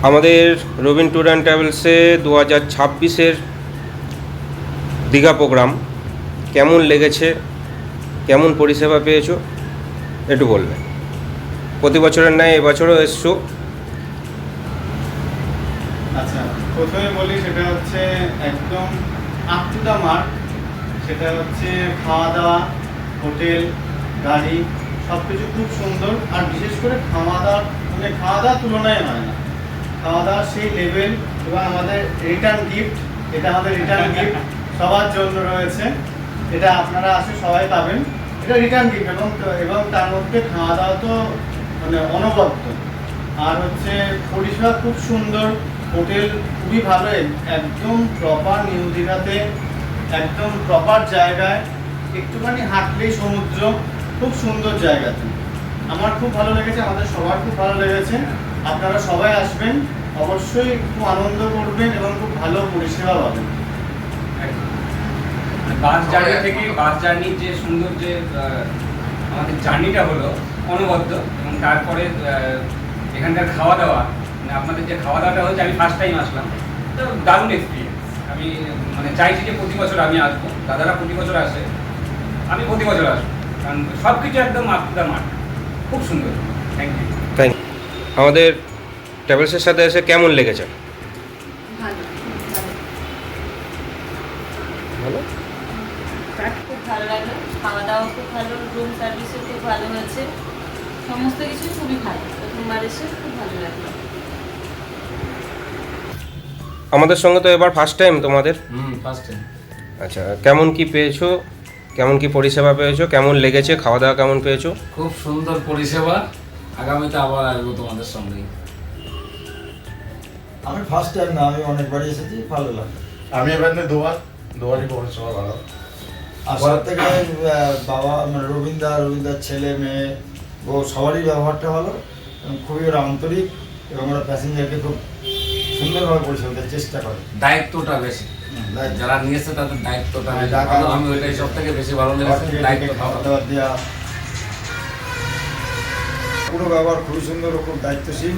আমাদের Robin tour and ট্রাভেলসে 2026-এর দীঘা প্রোগ্রাম কেমন লেগেছে, কেমন পরিষেবা পেয়েছো একটু বলবে। প্রতি বছরের ন্যায় এবছরও এসছো। আচ্ছা, প্রথমে বলি সেটা হচ্ছে একদম আপ টু দ্য মার্ক। সেটা হচ্ছে খাওয়া দাওয়া, হোটেল, গাড়ি সব কিছু খুব সুন্দর। আর বিশেষ করে খাওয়া দাওয়ার তুলনায় হয় না। খাওয়া দাওয়ার সেই লেভেল এবং আমাদের রিটার্ন গিফট, এটা আমাদের রিটার্ন গিফট সবার জন্য রয়েছে। এটা আপনারা আসে সবাই পাবেন, এটা রিটার্ন গিফট। এবং তার মধ্যে খাওয়া দাওয়া তো মানে অনবদ্য। আর হচ্ছে পরিষেবা খুব সুন্দর, হোটেল খুবই ভালো, একদম প্রপার নিউ দীঘাতে, একদম প্রপার জায়গায়, একটুখানি হাঁটলেই সমুদ্র, খুব সুন্দর জায়গাতে। আমার খুব ভালো লেগেছে, আমাদের সবার খুব ভালো লেগেছে। আপনারা সবাই আসবেন, অবশ্যই খুব আনন্দ করবেন এবং খুব ভালো পরিষেবা পাবেন। বাস জার্নি থেকে বাস জার্নির যে সুন্দর যে আমাদের জার্নিটা হলো অনবদ্য, এবং তারপরে এখানকার খাওয়া দাওয়া, মানে আপনাদের যে খাওয়া দাওয়াটা হচ্ছে, আমি ফার্স্ট টাইম আসলাম, তো দারুণ এক্সপিরিয়েন্স। আমি মানে চাইছি যে প্রতি বছর আমি আসবো, দাদারা প্রতি বছর আসে, আমি প্রতি বছর আসবো, কারণ সব কিছু একদম আপনার মাঠ, খুব সুন্দর। Thank you. Thank you. আমাদের ট্রাভেলসের সাথে এসে কেমন লেগেছে? ভালো ভালো। খুব ভালো লাগলো, খাওয়া দাওয়া খুব ভালো, রুম সার্ভিসও খুব ভালো হয়েছে, সমস্ত কিছু খুবই ভালো। প্রথমবার এসে খুব ভালো লাগলো। আমাদের সঙ্গে তো এবার ফার্স্ট টাইম তোমাদের। First time. আচ্ছা, কেমন কি পেয়েছো, কেমন কি পরিষেবা পেয়েছো, কেমন লেগেছে, খাওয়া দাওয়া কেমন পেয়েছো? খুব সুন্দর পরিষেবা, আগামীতে আবার আসবো তোমাদের সঙ্গে। আমি ফার্স্ট টাইম না, আমি অনেকবারই এসেছি, ভালো লাগে। আমি এখানে দুবারই পরিষেবা ভালো। আসার থেকে বাবা মানে রবীন্দার ছেলে মেয়ে ও সবারই ব্যবহারটা ভালো এবং খুবই ওরা আন্তরিক এবং ওরা প্যাসেঞ্জারকে খুব সুন্দরভাবে পরিষেবা দেওয়ার চেষ্টা করে। দায়িত্বটা বেশি, যারা নিয়েছে তাদের দায়িত্বটা ভালো। আমি ওইটাই সব থেকে বেশি ভালো লেগেছে, দায়িত্ব খাওয়া দাওয়া দেওয়া, পুরো ব্যবহার খুবই সুন্দর, খুব দায়িত্বশীল।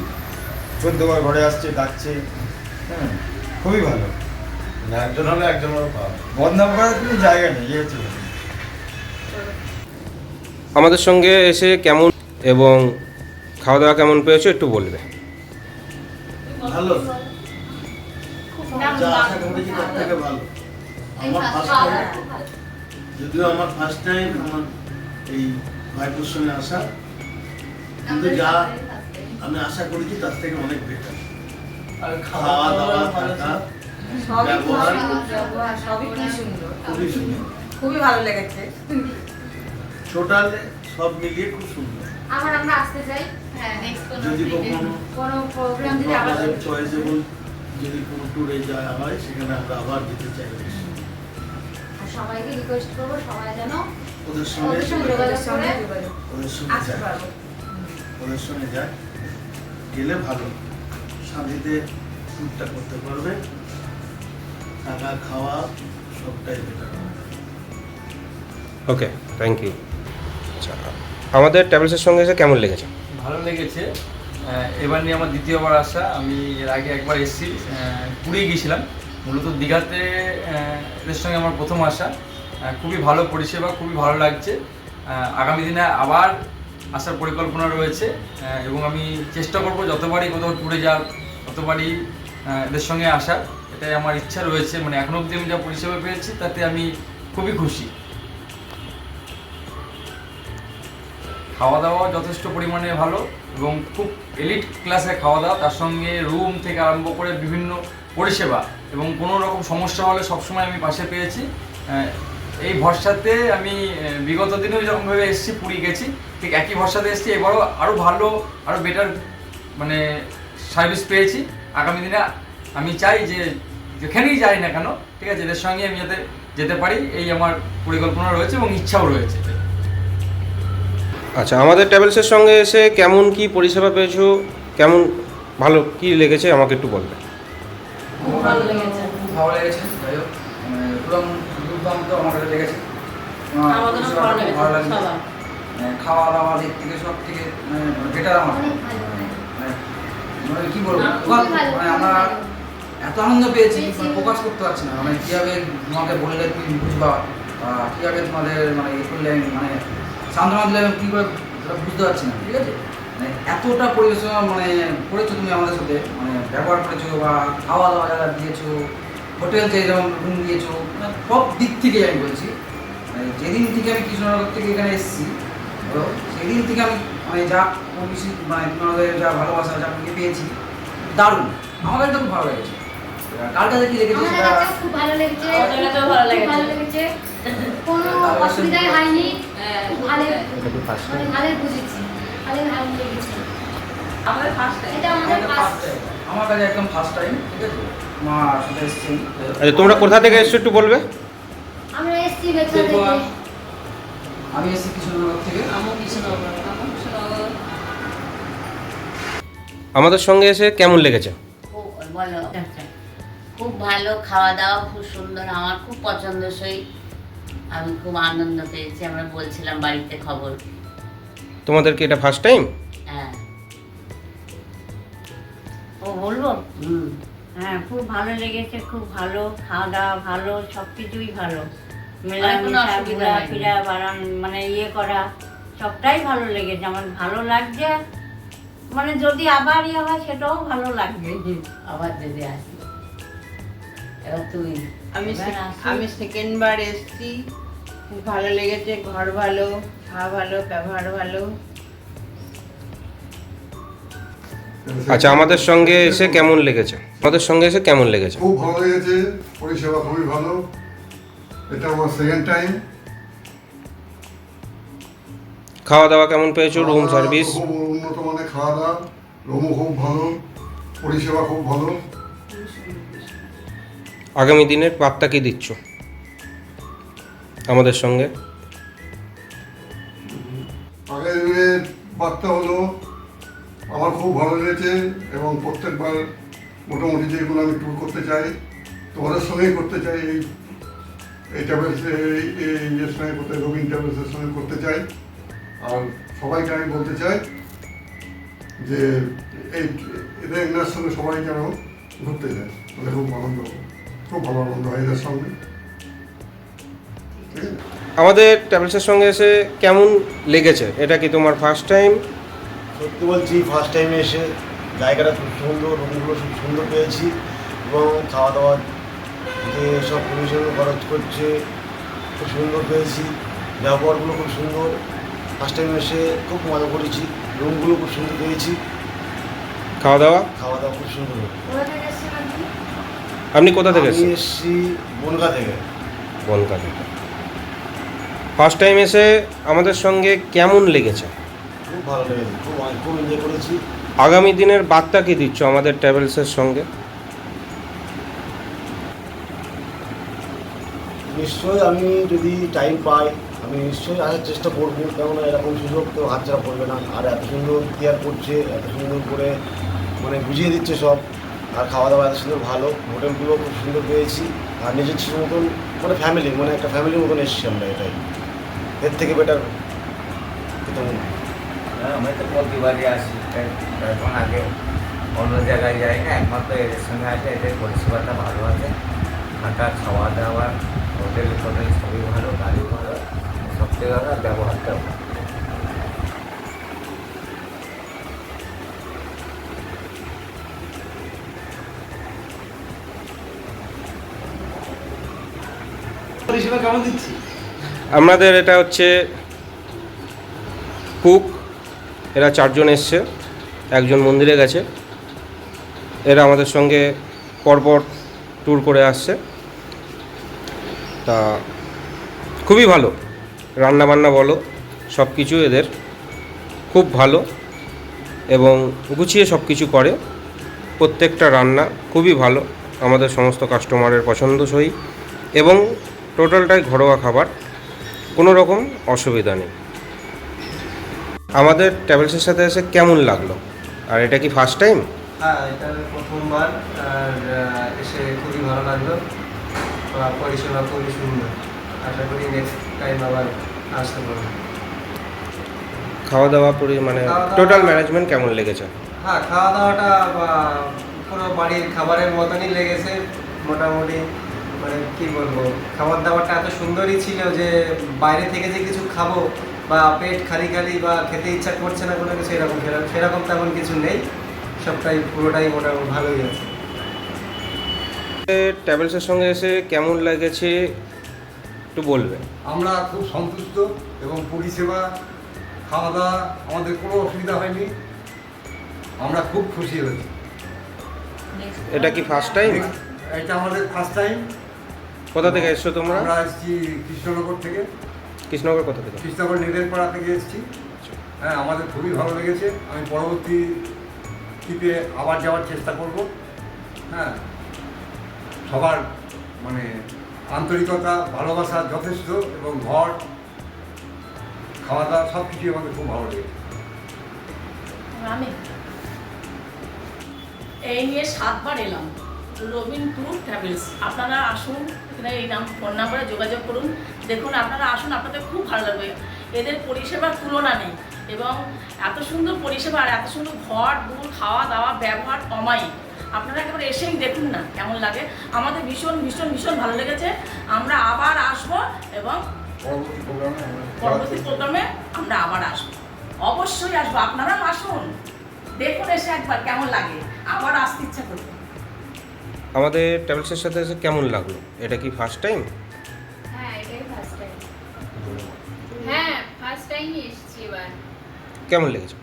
14 বার ঘরে আসছে, ডাকছে, হ্যাঁ খুবই ভালো। একজন হলে একজনের পাওয়া। বদনাম করার কোনো জায়গা নেই, এই হচ্ছে কথা। আমাদের সঙ্গে এসে কেমন এবং খাওয়া দাওয়া কেমন পেয়েছো একটু বলবে। ভালো, যা আশা করেছি তার থেকে ভালো। আমার ফার্স্ট টাইম, যদিও আমার ফার্স্ট টাইম আমার এই ভাইপুর সঙ্গে আসা, কিন্তু যা আমি আশা করেছি তার থেকে অনেক বেটার। আর খাওয়া দাওয়া, থাকা, ব্যবহার সবই খুব সুন্দর, খুবই সুন্দর। খুবই ভালো লেগেছে। টোটাল সব মিলিয়ে খুব সুন্দর। আমরা আসতে চাই। হ্যাঁ, নেক্সট যদি কোনো প্রোগ্রাম যদি আবার চয়েসেবল যদি কোনো ট্যুরে যাওয়া হয়, সেখানে আমরা আবার যেতে চাই। আর সবাইকে রিকোয়েস্ট করবো, সবাই যেন ওদের সঙ্গে যোগাযোগ করে ওদের সঙ্গে আসতে যায়, পারবো। ওদের সঙ্গে যায়, গেলে ভালো শান্তিতে ট্যুরটা করতে পারবে। থাকা খাওয়া সবটাই বেটার হবে। ওকে, থ্যাংক ইউ। আচ্ছা, আমাদের ট্রাভেলসের সঙ্গে এসে কেমন লেগেছে? ভালো লেগেছে। এবার নিয়ে আমার দ্বিতীয়বার আসা। আমি এর আগে একবার এসেছি, পুরী গিয়েছিলাম। মূলত দীঘাতে এদের সঙ্গে আমার প্রথম আসা। খুবই ভালো পরিষেবা, খুবই ভালো লাগছে। আগামী দিনে আবার আসার পরিকল্পনা রয়েছে, এবং আমি চেষ্টা করবো যতবারই কোথাও ট্যুরে যাওয়ার ততবারই এদের সঙ্গে আসার, এটাই আমার ইচ্ছা রয়েছে। মানে এখনো অবধি আমি যা পরিষেবা পেয়েছি তাতে আমি খুবই খুশি। খাওয়া দাওয়া যথেষ্ট পরিমাণে ভালো এবং খুব এলিট ক্লাসে খাওয়া দাওয়া, তার সঙ্গে রুম থেকে আরম্ভ করে বিভিন্ন পরিষেবা, এবং কোনো রকম সমস্যা হলে সবসময় আমি পাশে পেয়েছি। এই ভরসাতে আমি বিগত দিনেও যেরকমভাবে এসেছি, পুরী গেছি, ঠিক একই ভরসাতে এসেছি। এবারও আরও ভালো, আরও বেটার মানে সার্ভিস পেয়েছি। আগামী দিনে আমি চাই যে যেখানেই যাই না কেন, ঠিক আছে, এদের সঙ্গে আমি যাতে যেতে পারি, এই আমার পরিকল্পনা রয়েছে এবং ইচ্ছাও রয়েছে। আচ্ছা, আমাদের ট্রাভেলসের সঙ্গে এসে কেমন কি পরিষেবা পেয়েছো, কেমন ভালো কি লেগেছে আমাকে একটু বলবে। খুব ভালো লেগেছে। ভালো লেগেছে, যাই হোক পুরো দুর্দান্ত আমার কাছে লেগেছে। আমাদেরও ভালো লেগেছে সবার। খাওয়া দাওয়া দিক থেকে সব থেকে বেটার আমার। অনেক ভালো। মানে কি বলবো খুবই ভালো, মানে আমরা এত আনন্দ পেয়েছি মানে প্রকাশ করতে পারছি না মানে কীভাবে তোমাকে বললে তুমি বুঝবা কীভাবে তোমাদের মানে ইয়ে করলে মানে সান্ত্বনা দিলে কী করে সেটা বুঝতে পারছি না, ঠিক আছে? মানে এতটা পরিবেশনা মানে করেছো তুমি আমাদের সাথে, মানে ব্যবহার করেছো বা খাওয়া দাওয়া যারা দিয়েছো, হোটেল যে যেমন রুম দিয়েছো, মানে সব দিক থেকে আমি বলছি। মানে যেদিন থেকে আমি কৃষ্ণনগর থেকে এখানে এসেছি সেদিন থেকে আমি মানে যা বেশি মানে তোমাদের যা ভালোবাসা যা আমি পেয়েছি দারুণ, আমার কাছে তো খুব ভালো লেগেছে। কার কাছে কি লেগেছে আমাদের সেটা কাছেও খুব ভালো লেগেছে, আমাদের কাছেও ভালো লেগেছে। খুব ভালো লেগেছে, কোনো অসুবিধাই হয়নি, হ্যাঁ, ভালো এটা কি ফার্স্ট মানে ভালোই বুঝেছি, ভালোই ভালো লেগেছে। আমাদের ফার্স্ট টাইম। এটা আমাদের ফার্স্ট। আমার কাছে একদম ফার্স্ট টাইম, ঠিক আছে? মা সাথে এসেছি। আচ্ছা, তোমরা কোথা থেকে এসছো একটু বলবে? আমরা এসছি বেথুয়া থেকে। আমি এসেছি কৃষ্ণনগর থেকে। আমও কৃষ্ণনগর। আমাদের সঙ্গে এসে কেমন লেগেছে? বলো খুব ভালো খাওয়া দাওয়া, খুব সুন্দর, আমার খুব পছন্দসই, আমি খুব আনন্দ পেয়েছি। আমরা বলছিলাম বাড়িতে খবর। তোমাদের কি এটা ফার্স্ট টাইম? হ্যাঁ ও বলবো হ্যাঁ, খুব ভালো লেগেছে, খুব ভালো খাওয়া দাওয়া, ভালো সব কিছুই ভালো, মেলামেশা অসুবিধা হয়নি। ঘোরাফেরা বাড়ান মানে ইয়ে করা সবটাই ভালো লেগেছে, আমার ভালো লাগছে। মানে যদি আবার ইয়ে হয় সেটাও ভালো লাগবে। আবার যদি আসি, এবার তুই আমি সেকেন্ড বার এসেছি, খুব ভালো লেগেছে, ঘর ভালো, খাওয়া ভালো, ব্যবহার ভালো। আচ্ছা, আমাদের সঙ্গে এসে কেমন লেগেছে? আমাদের সঙ্গে এসে কেমন লেগেছে? খুব ভালো লেগেছে, পরিষেবা খুবই ভালো। এটা আমার সেকেন্ড টাইম। খাওয়া দাওয়া কেমন পেয়েছো? Room service? খুব উন্নত মানের খাওয়া দাওয়া, রুমও খুব ভালো, পরিষেবা খুব ভালো। আগামী দিনের বার্তা কি দিচ্ছ আমাদের সঙ্গে? আগের দিনের বার্তা হলো আমার খুব ভালো লেগেছে এবং প্রত্যেকবার মোটামুটি যেগুলো আমি ট্যুর করতে চাই তোমাদের সঙ্গেই করতে চাই, এই ট্রাভেলস ইয়ের সঙ্গে করতে, রবিন ট্রাভেলসের সঙ্গে করতে চাই। আর সবাইকে আমি বলতে চাই যে এদের এনার সঙ্গে সবাই যেন ঘুরতে যায়, ওদের খুব ভালো আনন্দ হয় এদের সঙ্গে। ঠিক আছে, আমাদের ট্রাভেলসের সঙ্গে এসে কেমন লেগেছে? এটা কি তোমার ফার্স্ট টাইম? সত্যি বলছি, ফার্স্ট টাইমে এসে জায়গাটা খুব সুন্দর, রুমগুলো খুব সুন্দর পেয়েছি এবং খাওয়া দাওয়া যে সব পরিষেবা খরচ করছে খুব সুন্দর পেয়েছি, ব্যবহারগুলো খুব সুন্দর। ফার্স্ট টাইম এসে খুব মজা করেছি, রুমগুলো খুব সুন্দর পেয়েছি, খাওয়া দাওয়া খুব সুন্দর। কোথা থেকে এসেছেন আপনি? আপনি কোথা থেকে আমি এসেছেন? এসেছি বনগা থেকে। বনগা থেকে। ফার্স্ট টাইম এসে আমাদের সঙ্গে কেমন লেগেছে? খুব ভালো লেগেছে, খুব এনজয় করেছি। আগামী দিনের বার্তা কি দিচ্ছ আমাদের ট্রাভেলসের সঙ্গে? নিশ্চয়ই আমি যদি টাইম পাই আমি নিশ্চয়ই আসার চেষ্টা করবো, কেননা এরকম সুযোগ কেউ হাতছাড়া করবে না। আর এত সুন্দর কেয়ার করছে, এত সুন্দর করে মানে বুঝিয়ে দিচ্ছে সব, আর খাওয়া দাওয়া এত সুন্দর ভালো, হোটেলগুলো খুব সুন্দর পেয়েছি। আর নিজের ছিল মতন মানে ফ্যামিলি, মানে একটা ফ্যামিলির মতন এসেছি আমরা, এটাই এর থেকে বেটার কিন্তু আমি তো প্রতিবারই আসি, এখন আগে অন্য জায়গায় যাই না, একমাত্র এদের সঙ্গে আছে। এদের পরিষেবাটা ভালো আছে, থাকা খাওয়া দাওয়া, হোটেল সবই ভালো, গাড়ি ভালো, সবথেকে ভালো, ব্যবহারটাও ভালো। পরিষেবা কেমন দিচ্ছি? আমাদের এটা হচ্ছে কুক, এরা 4 জন এসছে, একজন মন্দিরে গেছে। এরা আমাদের সঙ্গে পরপর ট্যুর করে আসছে, তা খুবই ভালো। রান্নাবান্না বলো, সব কিছু এদের খুব ভালো এবং গুছিয়ে সব কিছু করে। প্রত্যেকটা রান্না খুবই ভালো, আমাদের সমস্ত কাস্টমারের পছন্দসই এবং টোটালটাই ঘরোয়া খাবার, কোনো রকম অসুবিধা নেই। আমাদের ট্রাভেলসের সাথে এসে কেমন লাগলো? আর এটা কি ফার্স্ট টাইম? হ্যাঁ, এটা প্রথমবার, আর এসে খুবই ভালো লাগলো, পরিষেবা খুবই সুন্দর। আশা করি নেক্সট টাইম আবার আসতে পারবো। খাওয়া দাওয়া মানে টোটাল ম্যানেজমেন্ট কেমন লেগেছে? হ্যাঁ, খাওয়া দাওয়াটা পুরো বাড়ির খাবারের মতনই লেগেছে মোটামুটি। মানে কি বলবো, খাবার দাবারটা এত সুন্দরই ছিল যে বাইরে থেকে যে কিছু খাবো বা পেট খালি খালি বা খেতে ইচ্ছা করছে না কোনো কিছু, সেরকম তেমন কিছু নেই। সবটাই পুরোটাই মোটামুটি ভালোই আছে। ট্রাভেলসের সঙ্গে এসে কেমন লেগেছে একটু বলবেন। আমরা খুব সন্তুষ্ট এবং পরিষেবা খাওয়া দাওয়া আমাদের কোনো অসুবিধা হয়নি, আমরা খুব খুশি হয়েছি। এটা কি ফার্স্ট টাইম? এটা আমাদের ফার্স্ট টাইম। কোথা থেকে এসছো তোমরা? আমরা এসেছি কৃষ্ণনগর থেকে। কৃষ্ণনগর কোথা থেকে? কৃষ্ণনগর নেদেরপাড়া থেকে এসেছি। হ্যাঁ, আমাদের খুবই ভালো লেগেছে। আমি পরবর্তী ট্রিপে আবার যাওয়ার চেষ্টা করব। হ্যাঁ, সবার মানে আন্তরিকতা ভালোবাসা যথেষ্ট, এবং ঘর খাওয়া দাওয়া সব কিছুই আমাদের খুব ভালো লেগেছে। আমি এই নিয়ে 7 বার এলাম। রবিন ট্যুর ট্রাভেলস, আপনারা আসুন, এখানে এই ফোন নাম্বারে যোগাযোগ করুন। দেখুন, আপনারা আসুন, আপনাদের খুব ভালো লাগবে। এদের পরিষেবার তুলনা নেই, এবং এত সুন্দর পরিষেবা আর এত সুন্দর ঘর দূর খাওয়া দাওয়া ব্যবহার অমায়িক। আপনারা একেবারে এসেই দেখুন না কেমন লাগে। আমাদের ভীষণ ভীষণ ভীষণ ভালো লেগেছে। আমরা আবার আসবো, এবং পরবর্তী প্রোগ্রামে আমরা আবার আসবো, অবশ্যই আসবো। আপনারাও আসুন, দেখুন এসে একবার কেমন লাগে, আবার আসতে ইচ্ছা করবে। আমাদের ট্রাভেলসের সাথে এসে কেমন লাগলো? এটা কি ফার্স্ট টাইম? হ্যাঁ, এটাই ফার্স্ট টাইম। হ্যাঁ, ফার্স্ট টাইমই এসেছি এবার। কেমন লেগেছে?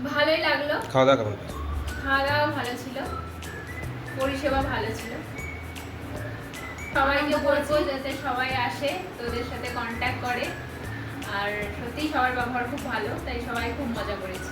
ভালোই লাগলো। খাওয়া দাওয়া কেমন? খাওয়া দাওয়া ভালো ছিল, পরিষেবা ভালো ছিল। সবাইকে বলবো যাতে সবাই আসে, তোদের সাথে কন্ট্যাক্ট করে। আর সত্যিই সবার ব্যবহার খুব ভালো, তাই সবাই খুব মজা করেছে।